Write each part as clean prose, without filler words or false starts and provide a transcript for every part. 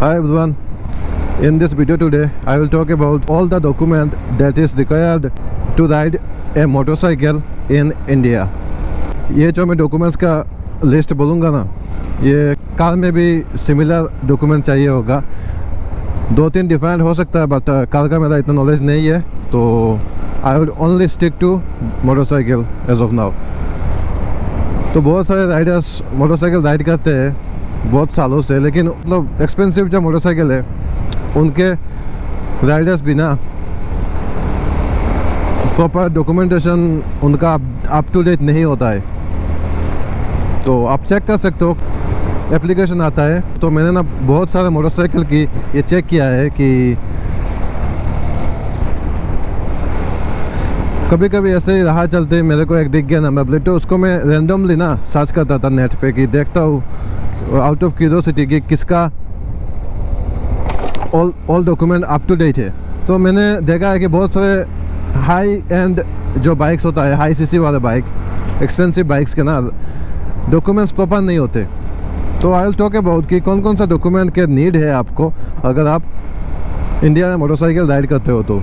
Hi everyone. In this video today, I will talk about all the document that is required to ride a motorcycle in India. ये जो मैं documents का list बोलूँगा ना, ये car में भी सिमिलर डॉक्यूमेंट चाहिए होगा. 2-3 डिफरेंट हो सकता है, बट कार का मेरा इतना नॉलेज नहीं है, तो I will only stick to motorcycle as of now. तो बहुत सारे राइडर्स मोटरसाइकिल राइड करते हैं बहुत सालों से, लेकिन मतलब एक्सपेंसिव जो मोटरसाइकिल है उनके राइडर्स बिना प्रॉपर डॉक्यूमेंटेशन उनका अप टू डेट नहीं होता है. तो आप चेक कर सकते हो, एप्लीकेशन आता है. तो मैंने ना बहुत सारे मोटरसाइकिल की ये चेक किया है कि कभी कभी ऐसे ही राह चलते मेरे को एक दिख गया नंबर प्लेट, तो उसको मैं रैंडमली ना सर्च करता था नेट पे कि देखता हूँ आउट ऑफ क्यूरियोसिटी कि किसका all document up to date है. तो मैंने देखा है कि बहुत सारे हाई एंड जो बाइक्स होता है, हाई सीसी वाले बाइक, एक्सपेंसिव बाइक्स के ना डॉक्यूमेंट्स प्रॉपर नहीं होते. तो आई विल टॉक अबाउट कि कौन कौन सा डॉक्यूमेंट के नीड है आपको अगर आप इंडिया में मोटरसाइकिल राइड करते हो. तो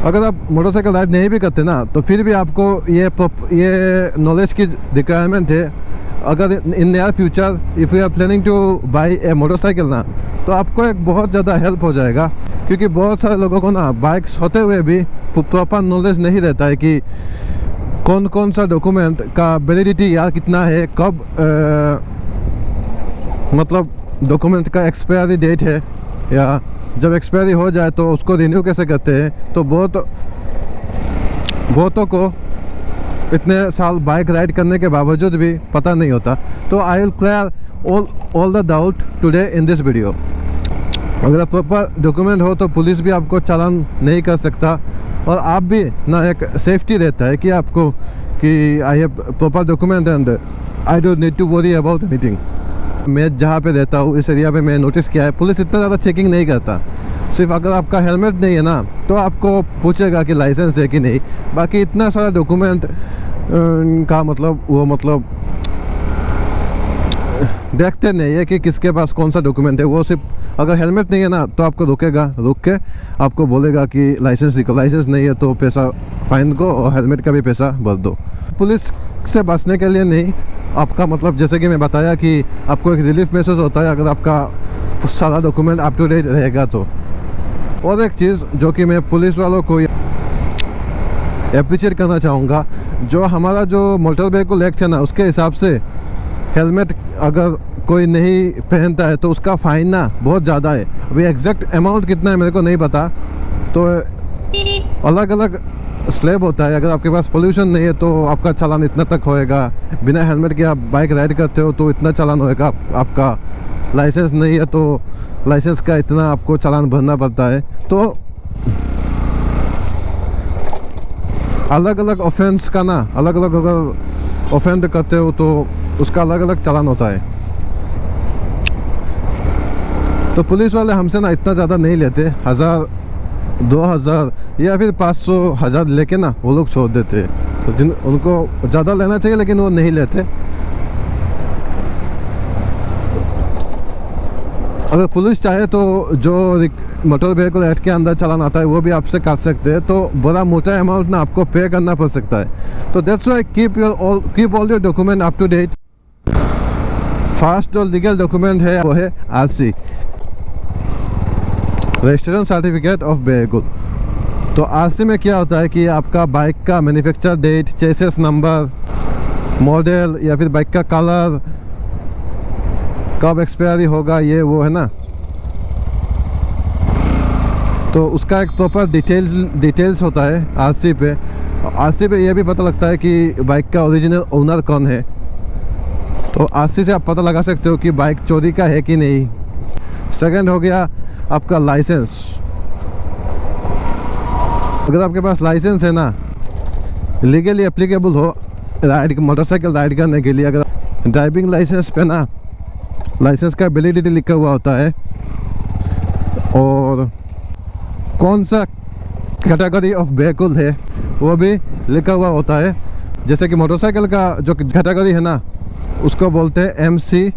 अगर आप मोटरसाइकिल राइड नहीं भी करते ना, तो फिर भी आपको ये नॉलेज की रिक्वायरमेंट है. अगर in near future if you are planning to buy a motorcycle ना, तो आपको एक बहुत ज़्यादा हेल्प हो जाएगा. क्योंकि बहुत सारे लोगों को ना बाइक्स होते हुए भी प्रॉपर नॉलेज नहीं रहता है कि कौन कौन सा डॉक्यूमेंट का वैलिडिटी यार कितना है, कब मतलब डॉक्यूमेंट का एक्सपायरी डेट है, या जब एक्सपायरी हो जाए तो उसको रिन्यू कैसे करते हैं. तो बहुतों को इतने साल बाइक राइड करने के बावजूद भी पता नहीं होता. तो I will clear all the doubt today in this video. अगर प्रॉपर डॉक्यूमेंट हो तो पुलिस भी आपको चालान नहीं कर सकता, और आप भी ना एक सेफ्टी रहता है कि आपको कि I have proper document and I don't need to worry about anything. मैं जहाँ पे रहता हूँ इस एरिया पे मैं नोटिस किया है पुलिस इतना ज़्यादा चेकिंग नहीं करता. सिर्फ अगर आपका हेलमेट नहीं है ना, तो आपको पूछेगा कि लाइसेंस है कि नहीं. बाकी इतना सारा डॉक्यूमेंट का मतलब देखते नहीं है कि किसके पास कौन सा डॉक्यूमेंट है. वो सिर्फ अगर हेलमेट नहीं है ना, तो आपको रुकेगा, रुक के आपको बोलेगा कि लाइसेंस दिखो. लाइसेंस नहीं है तो पैसा फाइन को, और हेलमेट का भी पैसा भर दो. पुलिस से बचने के लिए नहीं, आपका मतलब जैसे कि मैं बताया कि आपको एक रिलीफ महसूस होता है अगर आपका सारा डॉक्यूमेंट अप टू डेट रहेगा. तो और एक चीज़ जो कि मैं पुलिस वालों को एप्रिशिएट करना चाहूँगा, जो हमारा जो मोटर व्हीकल एक्ट है ना, उसके हिसाब से हेलमेट अगर कोई नहीं पहनता है तो उसका फाइन ना बहुत ज़्यादा है. अभी एग्जैक्ट अमाउंट कितना है मेरे को नहीं पता. तो अलग अलग स्लैब होता है. अगर आपके पास पोल्यूशन नहीं है तो आपका चालान इतना तक होएगा. बिना हेलमेट के आप बाइक राइड करते हो तो इतना चालान होएगा. आपका लाइसेंस नहीं है तो लाइसेंस का इतना आपको चालान भरना पड़ता है. तो अलग अलग ऑफेंस का ना, अलग अलग अगर ऑफेंड करते हो तो उसका अलग अलग चालान होता है. तो पुलिस वाले हमसे ना इतना ज़्यादा नहीं लेते. 1000, 2000 या फिर 500, 1000 लेके ना वो लोग छोड़ देते. तो उनको ज़्यादा लेना चाहिए लेकिन वो नहीं लेते. अगर पुलिस चाहे तो जो मोटर व्हीकल एक्ट के अंदर चालान आता है वो भी आपसे काट सकते हैं. तो बड़ा मोटा अमाउंट ना आपको पे करना पड़ सकता है. तो that's why keep all your document up to date. First जो लीगल डॉक्यूमेंट है वो है RC, registration certificate of vehicle. तो आरसी में क्या होता है कि आपका बाइक का manufacture date, chassis number, model या फिर बाइक का कलर, कब एक्सपायरी होगा, ये वो है ना. तो उसका एक प्रॉपर डिटेल्स होता है आरसी पे. आरसी पे ये भी पता लगता है कि बाइक का ओरिजिनल ओनर कौन है. तो आरसी से आप पता लगा सकते हो कि बाइक चोरी का है कि नहीं. सेकंड हो गया आपका लाइसेंस. अगर आपके पास लाइसेंस है ना, लीगली एप्लीकेबल हो राइड मोटरसाइकिल राइड करने के लिए, अगर ड्राइविंग लाइसेंस पे ना लाइसेंस का वैलिडिटी लिखा हुआ होता है और कौन सा कैटेगरी ऑफ व्हीकल है वो भी लिखा हुआ होता है. जैसे कि मोटरसाइकिल का जो कैटेगरी है ना, उसको बोलते हैं MC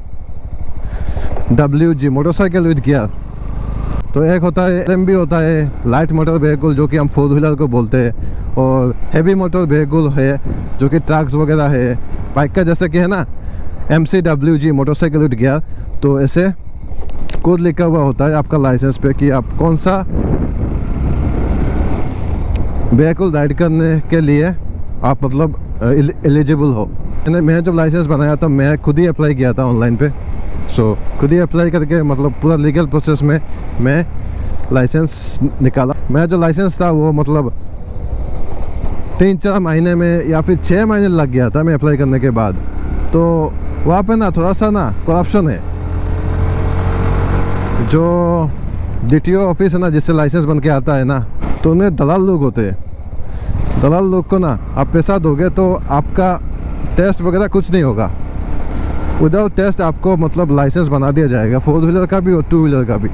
WG motorcycle with gear. तो एक होता है LMV होता है लाइट मोटर व्हीकल जो कि हम 4 व्हीलर को बोलते हैं, और हेवी मोटर व्हीकल है जो कि ट्रक्स वगैरह है बाइक का, जैसे कि है ना MCWG मोटरसाइकिल विद गियर। तो ऐसे कोड लिखा हुआ होता है आपका लाइसेंस पे कि आप कौन सा व्हीकल राइड करने के लिए आप मतलब एलिजिबल हो। मैंने जब लाइसेंस बनाया था मैं खुद ही अप्लाई किया था ऑनलाइन पे। सो खुद ही अप्लाई करके मतलब पूरा लीगल प्रोसेस में मैं लाइसेंस निकाला। मेरा जो लाइसेंस था वो मतलब 3-4 महीने में या फिर 6 महीने लग गया था मैं अप्लाई करने के बाद। तो वहाँ पे ना थोड़ा सा ना करप्शन है। जो DTO ऑफिस है ना जिससे लाइसेंस बन के आता है ना, तो उन्हें दलाल लोग होते हैं। दलाल लोग को ना आप पैसा दोगे तो आपका टेस्ट वगैरह कुछ नहीं होगा। विदाउट टेस्ट आपको मतलब लाइसेंस बना दिया जाएगा, 4 व्हीलर का भी और 2 व्हीलर का भी।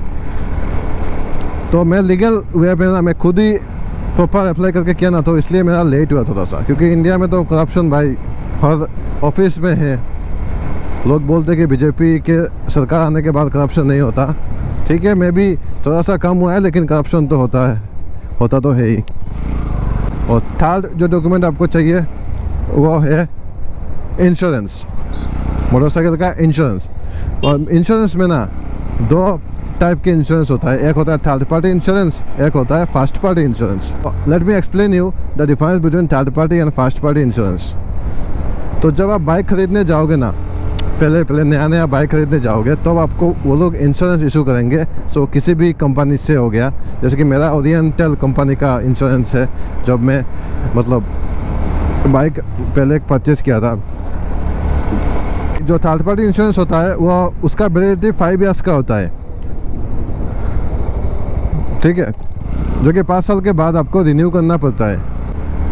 तो मैं लीगल वे पे ना मैं खुद ही प्रॉपर अप्लाई करके किया ना, तो इसलिए मेरा लेट हुआ थोड़ा सा, क्योंकि इंडिया में तो करप्शन भाई हर ऑफिस में है। लोग बोलते कि बीजेपी के सरकार आने के बाद करप्शन नहीं होता। ठीक है, मैं भी थोड़ा सा कम हुआ है, लेकिन करप्शन तो होता तो है ही। और थर्ड जो डॉक्यूमेंट आपको चाहिए वो है इंश्योरेंस, मोटरसाइकिल का इंश्योरेंस। और इंश्योरेंस में ना 2 टाइप के इंश्योरेंस होता है, एक होता है थर्ड पार्टी इंश्योरेंस, एक होता है first party insurance. Let me explain you the difference between third party and first party insurance. तो जब आप बाइक खरीदने जाओगे ना, पहले नया बाइक खरीदने जाओगे तो आपको वो लोग इंश्योरेंस इशू करेंगे। सो किसी भी कंपनी से हो गया, जैसे कि मेरा ओरिएंटल कंपनी का इंश्योरेंस है। जब मैं मतलब बाइक पहले परचेज़ किया था, जो थर्ड पार्टी इंश्योरेंस होता है वो उसका वैलिडिटी 5 ईयर्स का होता है। ठीक है, जो कि 5 साल के बाद आपको रिन्यू करना पड़ता है।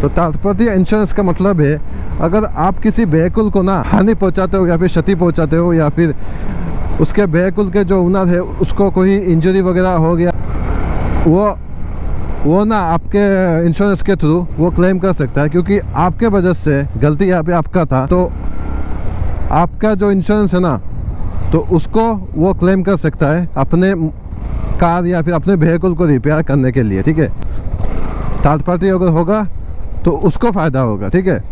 तो थर्ड पार्टी इंश्योरेंस का मतलब है अगर आप किसी व्हीकल को ना हानि पहुंचाते हो या फिर क्षति पहुंचाते हो, या फिर उसके व्हीकल के जो ओनर है उसको कोई इंजरी वगैरह हो गया, वो ना आपके इंश्योरेंस के थ्रू वो क्लेम कर सकता है, क्योंकि आपके वजह से गलती यहाँ पे आपका था। तो आपका जो इंश्योरेंस है ना, तो उसको वो क्लेम कर सकता है अपने कार या फिर अपने व्हीकल को रिपेयर करने के लिए। ठीक है, थर्ड पार्टी अगर होगा तो उसको फ़ायदा होगा। ठीक है,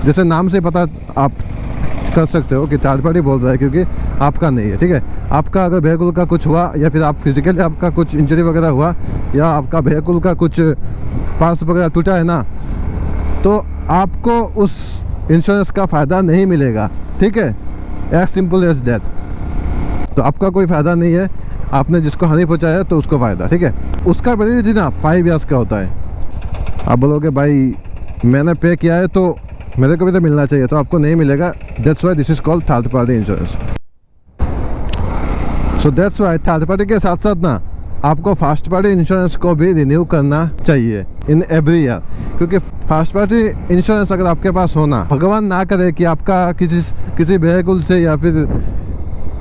जैसे नाम से पता आप कर सकते हो कि थर्ड पार्टी बोल रहा है, क्योंकि आपका नहीं है। ठीक है, आपका अगर व्हीकल का कुछ हुआ या फिर आप फिजिकली आपका कुछ इंजरी वगैरह हुआ या आपका व्हीकल का कुछ पार्ट्स वगैरह टूटा है ना, तो आपको उस इंश्योरेंस का फ़ायदा नहीं मिलेगा। ठीक है, एज सिंपल एज दैट। तो आपका कोई फ़ायदा नहीं है, आपने जिसको हानि पहुंचाया तो उसको फ़ायदा। ठीक है, उसका वैलिडिटी ना 5 ईयर्स का होता है। आप बोलोगे भाई मैंने पे किया है तो मेरे को भी तो मिलना चाहिए, तो आपको नहीं मिलेगा। That's why this is called third party insurance. So that's why third party के साथ साथ ना आपको फर्स्ट पार्टी इंश्योरेंस को भी रिन्यू करना चाहिए इन एवरी ईयर, क्योंकि फर्स्ट पार्टी इंश्योरेंस अगर आपके पास होना, भगवान ना करे कि आपका किसी व्हीकल से या फिर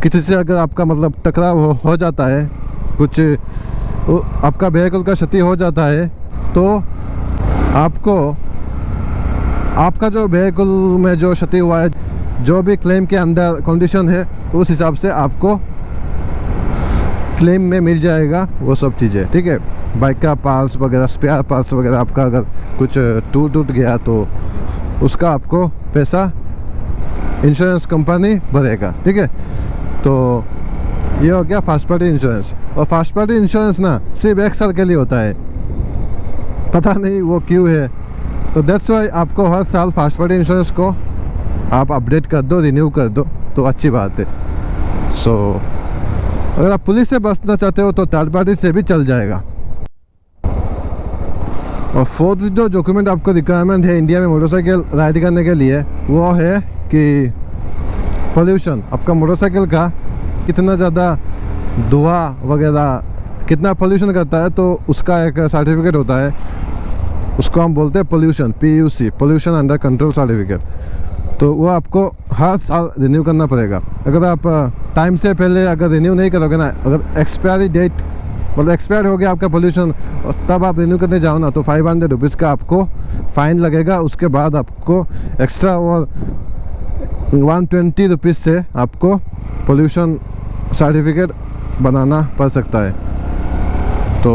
किसी से अगर आपका मतलब टकराव हो जाता है, कुछ आपका व्हीकल का क्षति हो जाता है, तो आपको आपका जो व्हीकल में जो क्षति हुआ है, जो भी क्लेम के अंदर कंडीशन है, उस हिसाब से आपको क्लेम में मिल जाएगा वो सब चीज़ें। ठीक है, बाइक का पार्ट्स वगैरह, स्पेयर पार्ट्स वगैरह, आपका अगर कुछ टूट गया तो उसका आपको पैसा इंश्योरेंस कंपनी भरेगा। ठीक है, तो ये हो गया फर्स्ट पार्टी इंश्योरेंस। और फर्स्ट पार्टी इंश्योरेंस ना सिर्फ 1 साल के लिए होता है, पता नहीं वो क्यों है। तो दैट्स वाई आपको हर साल फर्स्ट पार्टी इंश्योरेंस को आप अपडेट कर दो, रिन्यू कर दो, तो अच्छी बात है। सो अगर आप पुलिस से बचना चाहते हो तो थर्ड पार्टी से भी चल जाएगा। और फोर्थ जो डॉक्यूमेंट आपको रिक्वायरमेंट है इंडिया में मोटरसाइकिल राइड करने के लिए, वो है कि पोल्यूशन, आपका मोटरसाइकिल का कितना ज़्यादा धुआं वगैरह कितना पोल्यूशन करता है, तो उसका एक सर्टिफिकेट होता है, उसको हम बोलते हैं pollution, PUC, pollution under control certificate. तो वो आपको हर साल रिन्यू करना पड़ेगा। अगर आप टाइम से पहले अगर रिन्यू नहीं करोगे ना, अगर एक्सपायरी डेट मतलब एक्सपायर हो गया आपका पोल्यूशन, और तब आप रिन्यू करने जाओ ना, तो 500 रुपीज़ का आपको फ़ाइन लगेगा। उसके बाद आपको एक्स्ट्रा और 120 रुपीज़ से आपको पोल्यूशन सर्टिफिकेट बनाना पड़ सकता है। तो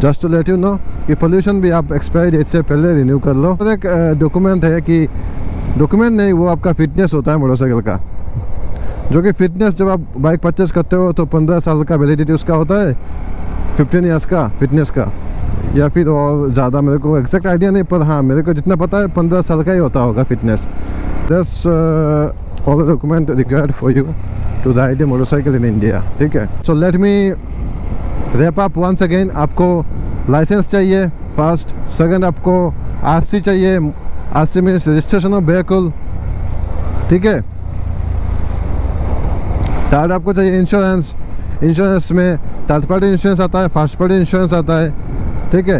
just to let you know कि पोल्यूशन भी आप एक्सपायरी डेट से पहले रिन्यू कर लो। और एक डॉक्यूमेंट है कि डॉक्यूमेंट नहीं, वो आपका फिटनेस होता है मोटरसाइकिल का, जो कि फिटनेस जब आप बाइक परचेस करते हो तो 15 साल का वैलिडिटी उसका होता है, 15 ईयर्स का फिटनेस का, या फिर और ज़्यादा मेरे को एग्जैक्ट आइडिया नहीं, पर हाँ मेरे को जितना पता है 15 साल का ही होता होगा fitness. That's all document required for you to ride a motorcycle in India. ठीक है, so let me wrap up once again. आपको लाइसेंस चाहिए फर्स्ट, सेकंड आपको आरसी चाहिए, RC means registration of vehicle. ठीक है, थर्ड आपको चाहिए इंश्योरेंस, इंश्योरेंस में थर्ड पार्टी इंश्योरेंस आता है, फर्स्ट पार्टी इंश्योरेंस आता है। ठीक है,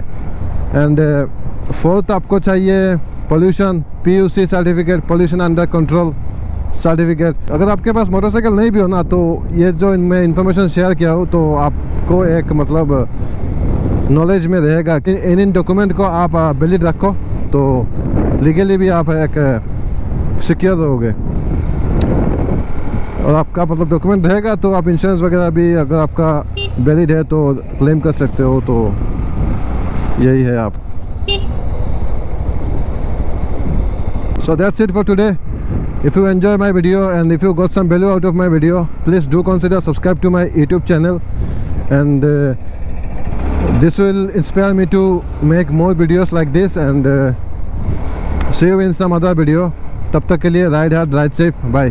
एंड फोर्थ आपको चाहिए pollution PUC certificate, pollution under control certificate. अगर आपके पास मोटरसाइकिल नहीं भी हो ना, तो ये जो इनमें इंफॉर्मेशन शेयर किया हो तो आपको एक मतलब नॉलेज में रहेगा कि इन डॉक्यूमेंट को आप वैलिड रखो, तो लीगली भी आप एक सिक्योर रहोगे। और आपका मतलब डॉक्यूमेंट रहेगा तो आप इंश्योरेंस वगैरह भी अगर आपका वैलिड है तो क्लेम कर सकते हो। तो यही है आप। So that's it for today. If you enjoy my video and if you got some value out of my video, please do consider subscribe to my YouTube channel, and this will inspire me to make more videos like this, and see you in some other video. तब तक के लिए ride hard, ride safe, bye.